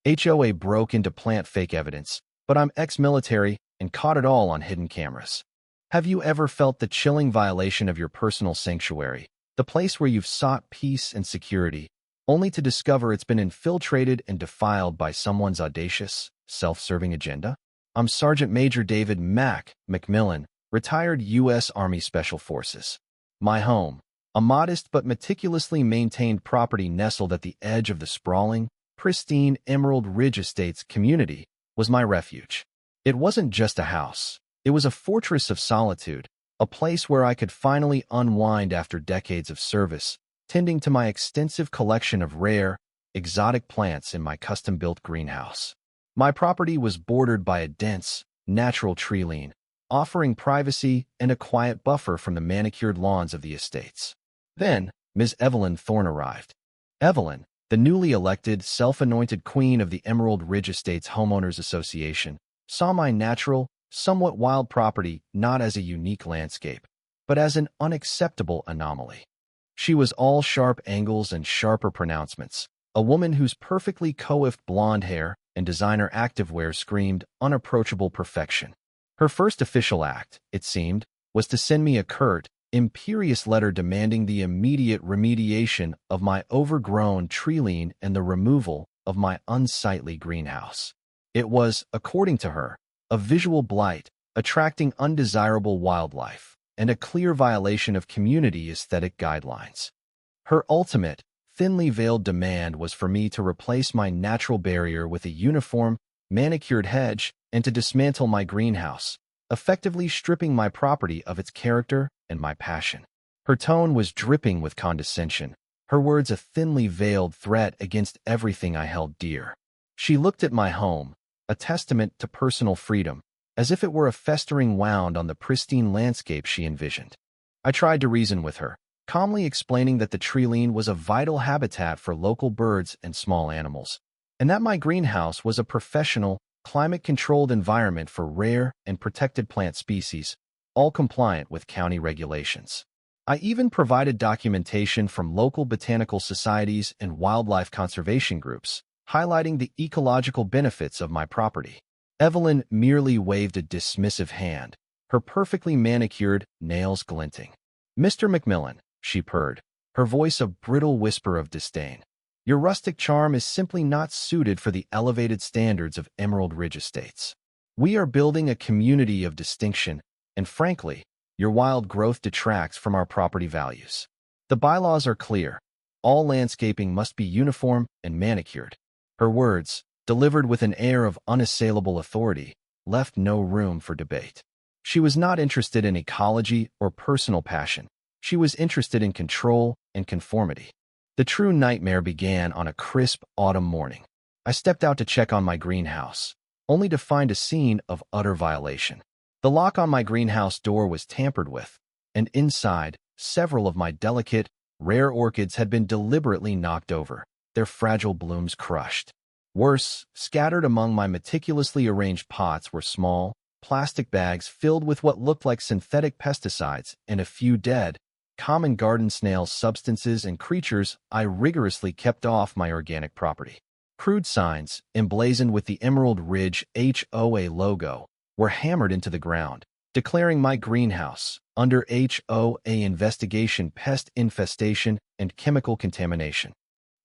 HOA broke into plant fake evidence, but I'm ex-military and caught it all on hidden cameras. Have you ever felt the chilling violation of your personal sanctuary, the place where you've sought peace and security, only to discover it's been infiltrated and defiled by someone's audacious, self-serving agenda? I'm Sergeant Major David Mac McMillan, retired U.S. Army Special Forces. My home, a modest but meticulously maintained property nestled at the edge of the sprawling, pristine Emerald Ridge Estates community, was my refuge. It wasn't just a house. It was a fortress of solitude, a place where I could finally unwind after decades of service, tending to my extensive collection of rare, exotic plants in my custom-built greenhouse. My property was bordered by a dense, natural tree line, offering privacy and a quiet buffer from the manicured lawns of the estates. Then, Ms. Evelyn Thorne arrived. Evelyn, the newly elected, self-anointed queen of the Emerald Ridge Estates Homeowners Association, saw my natural, somewhat wild property not as a unique landscape, but as an unacceptable anomaly. She was all sharp angles and sharper pronouncements, a woman whose perfectly coiffed blonde hair and designer activewear screamed unapproachable perfection. Her first official act, it seemed, was to send me a curt, imperious letter demanding the immediate remediation of my overgrown tree line and the removal of my unsightly greenhouse. It was, according to her, a visual blight, attracting undesirable wildlife, and a clear violation of community aesthetic guidelines. Her ultimate, thinly veiled demand was for me to replace my natural barrier with a uniform, manicured hedge and to dismantle my greenhouse, effectively stripping my property of its character and my passion. Her tone was dripping with condescension, her words a thinly veiled threat against everything I held dear. She looked at my home, a testament to personal freedom, as if it were a festering wound on the pristine landscape she envisioned. I tried to reason with her, calmly explaining that the tree line was a vital habitat for local birds and small animals, and that my greenhouse was a professional, climate-controlled environment for rare and protected plant species, all compliant with county regulations. I even provided documentation from local botanical societies and wildlife conservation groups, highlighting the ecological benefits of my property. Evelyn merely waved a dismissive hand, her perfectly manicured nails glinting. "Mr. McMillan," she purred, her voice a brittle whisper of disdain. "Your rustic charm is simply not suited for the elevated standards of Emerald Ridge Estates. We are building a community of distinction, and frankly, your wild growth detracts from our property values. The bylaws are clear. All landscaping must be uniform and manicured." Her words, delivered with an air of unassailable authority, left no room for debate. She was not interested in ecology or personal passion. She was interested in control and conformity. The true nightmare began on a crisp autumn morning. I stepped out to check on my greenhouse, only to find a scene of utter violation. The lock on my greenhouse door was tampered with, and inside, several of my delicate, rare orchids had been deliberately knocked over, their fragile blooms crushed. Worse, scattered among my meticulously arranged pots were small, plastic bags filled with what looked like synthetic pesticides and a few dead, common garden snail substances and creatures I rigorously kept off my organic property. Crude signs, emblazoned with the Emerald Ridge HOA logo, were hammered into the ground, declaring my greenhouse under HOA investigation pest infestation and chemical contamination.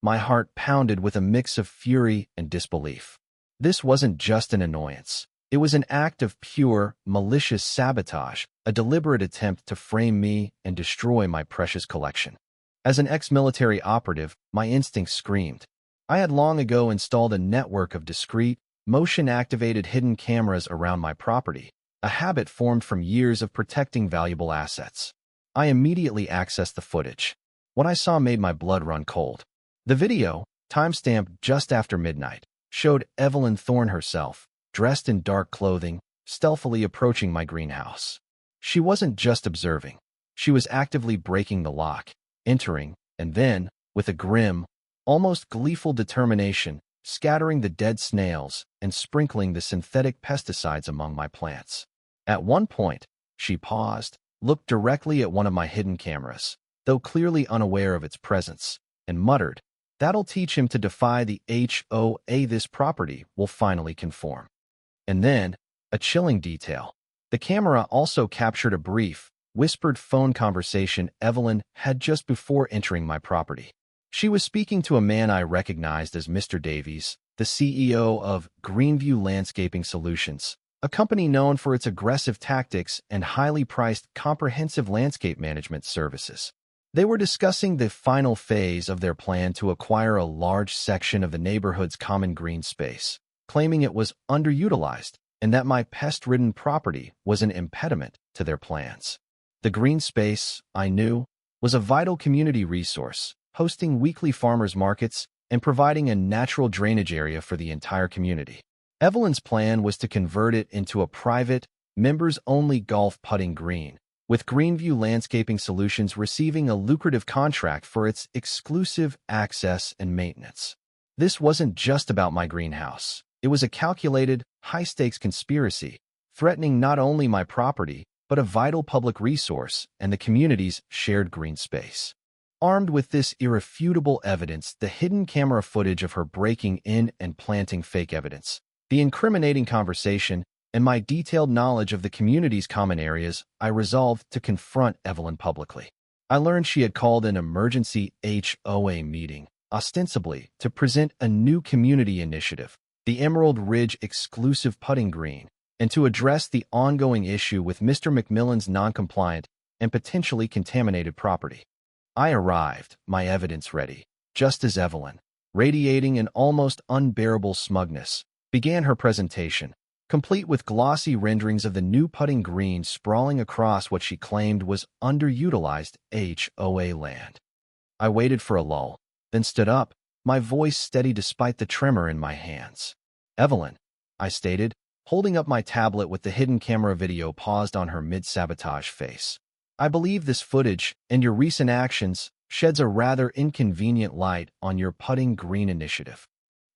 My heart pounded with a mix of fury and disbelief. This wasn't just an annoyance. It was an act of pure, malicious sabotage, a deliberate attempt to frame me and destroy my precious collection. As an ex-military operative, my instincts screamed. I had long ago installed a network of discreet, motion-activated hidden cameras around my property, a habit formed from years of protecting valuable assets. I immediately accessed the footage. What I saw made my blood run cold. The video, timestamped just after midnight, showed Evelyn Thorne herself, dressed in dark clothing, stealthily approaching my greenhouse. She wasn't just observing. She was actively breaking the lock, entering, and then, with a grim, almost gleeful determination, scattering the dead snails and sprinkling the synthetic pesticides among my plants. At one point, she paused, looked directly at one of my hidden cameras, though clearly unaware of its presence, and muttered, That'll teach him to defy the HOA. This property will finally conform. And then, a chilling detail. The camera also captured a brief, whispered phone conversation Evelyn had just before entering my property. She was speaking to a man I recognized as Mr. Davies, the CEO of Greenview Landscaping Solutions, a company known for its aggressive tactics and highly priced comprehensive landscape management services. They were discussing the final phase of their plan to acquire a large section of the neighborhood's common green space, claiming it was underutilized and that my pest-ridden property was an impediment to their plans. The green space, I knew, was a vital community resource, hosting weekly farmers markets and providing a natural drainage area for the entire community. Evelyn's plan was to convert it into a private, members-only golf putting green, with Greenview Landscaping Solutions receiving a lucrative contract for its exclusive access and maintenance. This wasn't just about my greenhouse. It was a calculated, high-stakes conspiracy, threatening not only my property, but a vital public resource and the community's shared green space. Armed with this irrefutable evidence, the hidden camera footage of her breaking in and planting fake evidence, the incriminating conversation, and my detailed knowledge of the community's common areas, I resolved to confront Evelyn publicly. I learned she had called an emergency HOA meeting, ostensibly to present a new community initiative, the Emerald Ridge Exclusive Putting Green, and to address the ongoing issue with Mr. McMillan's non-compliant and potentially contaminated property. I arrived, my evidence ready, just as Evelyn, radiating an almost unbearable smugness, began her presentation, complete with glossy renderings of the new putting green sprawling across what she claimed was underutilized HOA land. I waited for a lull, then stood up, my voice steady despite the tremor in my hands. "Evelyn," I stated, holding up my tablet with the hidden camera video paused on her mid-sabotage face. "I believe this footage and your recent actions sheds a rather inconvenient light on your putting green initiative."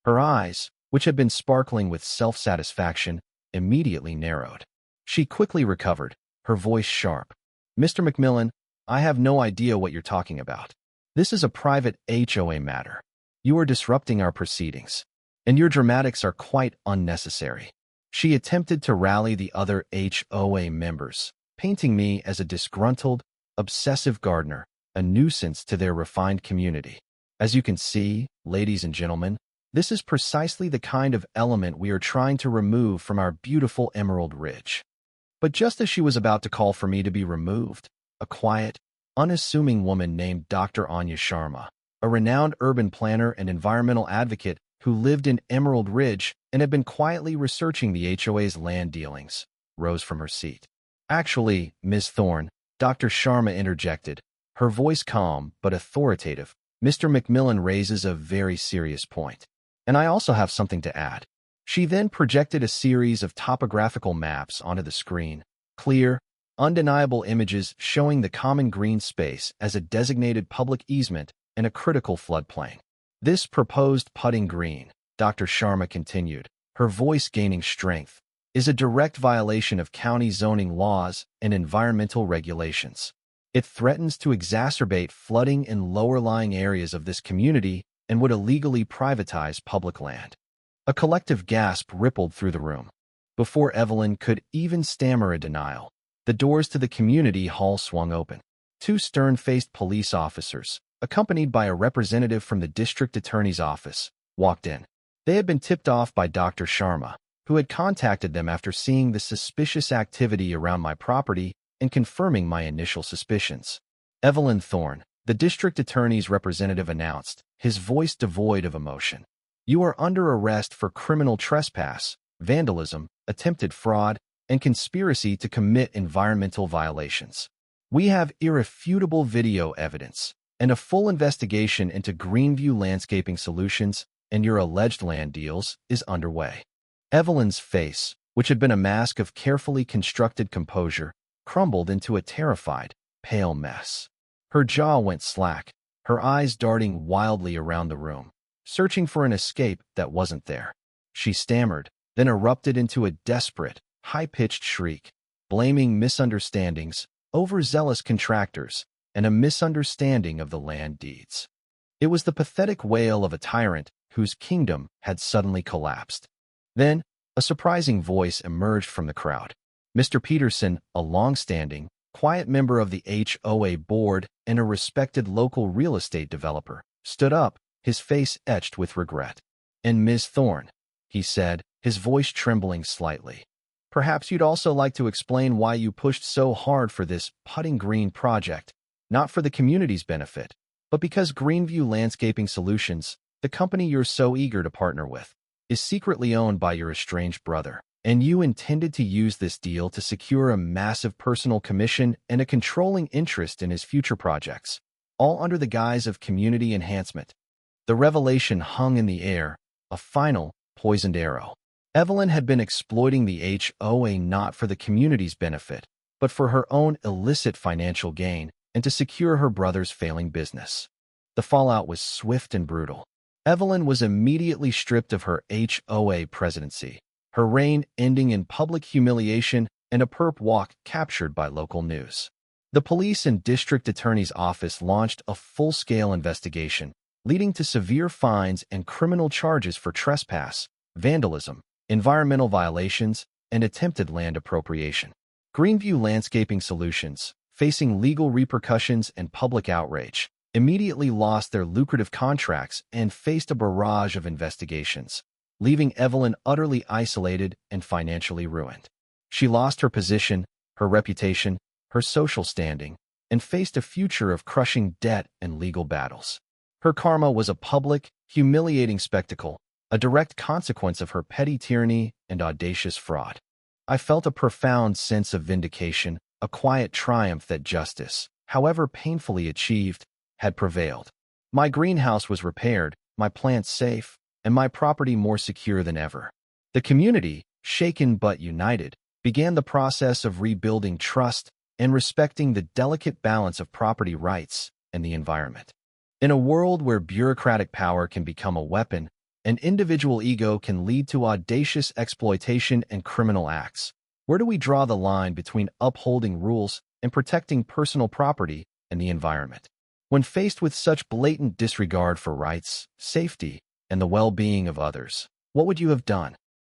Her eyes, which had been sparkling with self-satisfaction, immediately narrowed. She quickly recovered, her voice sharp. "Mr. McMillan, I have no idea what you're talking about. This is a private HOA matter. You are disrupting our proceedings, and your dramatics are quite unnecessary." She attempted to rally the other HOA members, painting me as a disgruntled, obsessive gardener, a nuisance to their refined community. As you can see, ladies and gentlemen, this is precisely the kind of element we are trying to remove from our beautiful Emerald Ridge. But just as she was about to call for me to be removed, a quiet, unassuming woman named Dr. Anya Sharma, a renowned urban planner and environmental advocate who lived in Emerald Ridge and had been quietly researching the HOA's land dealings, rose from her seat. "Actually, Ms. Thorne," Dr. Sharma interjected, her voice calm but authoritative, "Mr. McMillan raises a very serious point. And I also have something to add." She then projected a series of topographical maps onto the screen, clear, undeniable images showing the common green space as a designated public easement and a critical floodplain. "This proposed putting green," Dr. Sharma continued, her voice gaining strength, "is a direct violation of county zoning laws and environmental regulations. It threatens to exacerbate flooding in lower-lying areas of this community and would illegally privatize public land." A collective gasp rippled through the room. Before Evelyn could even stammer a denial, the doors to the community hall swung open. Two stern-faced police officers, accompanied by a representative from the district attorney's office, walked in. They had been tipped off by Dr. Sharma, who had contacted them after seeing the suspicious activity around my property and confirming my initial suspicions. "Evelyn Thorne," the district attorney's representative announced, his voice devoid of emotion. "You are under arrest for criminal trespass, vandalism, attempted fraud, and conspiracy to commit environmental violations. We have irrefutable video evidence and a full investigation into Greenview Landscaping Solutions and your alleged land deals is underway." Evelyn's face, which had been a mask of carefully constructed composure, crumbled into a terrified, pale mess. Her jaw went slack, her eyes darting wildly around the room, searching for an escape that wasn't there. She stammered, then erupted into a desperate, high-pitched shriek, blaming misunderstandings, overzealous contractors, and a misunderstanding of the land deeds. It was the pathetic wail of a tyrant whose kingdom had suddenly collapsed. Then, a surprising voice emerged from the crowd. Mr. Peterson, a long-standing, quiet member of the HOA board and a respected local real estate developer, stood up, his face etched with regret. "And Ms. Thorne," he said, his voice trembling slightly, "perhaps you'd also like to explain why you pushed so hard for this putting green project, not for the community's benefit, but because Greenview Landscaping Solutions, the company you're so eager to partner with, is secretly owned by your estranged brother, and you intended to use this deal to secure a massive personal commission and a controlling interest in his future projects, all under the guise of community enhancement." The revelation hung in the air, a final, poisoned arrow. Evelyn had been exploiting the HOA not for the community's benefit, but for her own illicit financial gain and to secure her brother's failing business. The fallout was swift and brutal. Evelyn was immediately stripped of her HOA presidency, her reign ending in public humiliation and a perp walk captured by local news. The police and district attorney's office launched a full-scale investigation, leading to severe fines and criminal charges for trespass, vandalism, environmental violations, and attempted land appropriation. Greenview Landscaping Solutions, facing legal repercussions and public outrage, immediately lost their lucrative contracts and faced a barrage of investigations, leaving Evelyn utterly isolated and financially ruined. She lost her position, her reputation, her social standing, and faced a future of crushing debt and legal battles. Her karma was a public, humiliating spectacle, a direct consequence of her petty tyranny and audacious fraud. I felt a profound sense of vindication, a quiet triumph that justice, however painfully achieved, had prevailed. My greenhouse was repaired, my plants safe, and my property more secure than ever. The community, shaken but united, began the process of rebuilding trust and respecting the delicate balance of property rights and the environment. In a world where bureaucratic power can become a weapon and individual ego can lead to audacious exploitation and criminal acts, where do we draw the line between upholding rules and protecting personal property and the environment? When faced with such blatant disregard for rights, safety, and the well-being of others, what would you have done?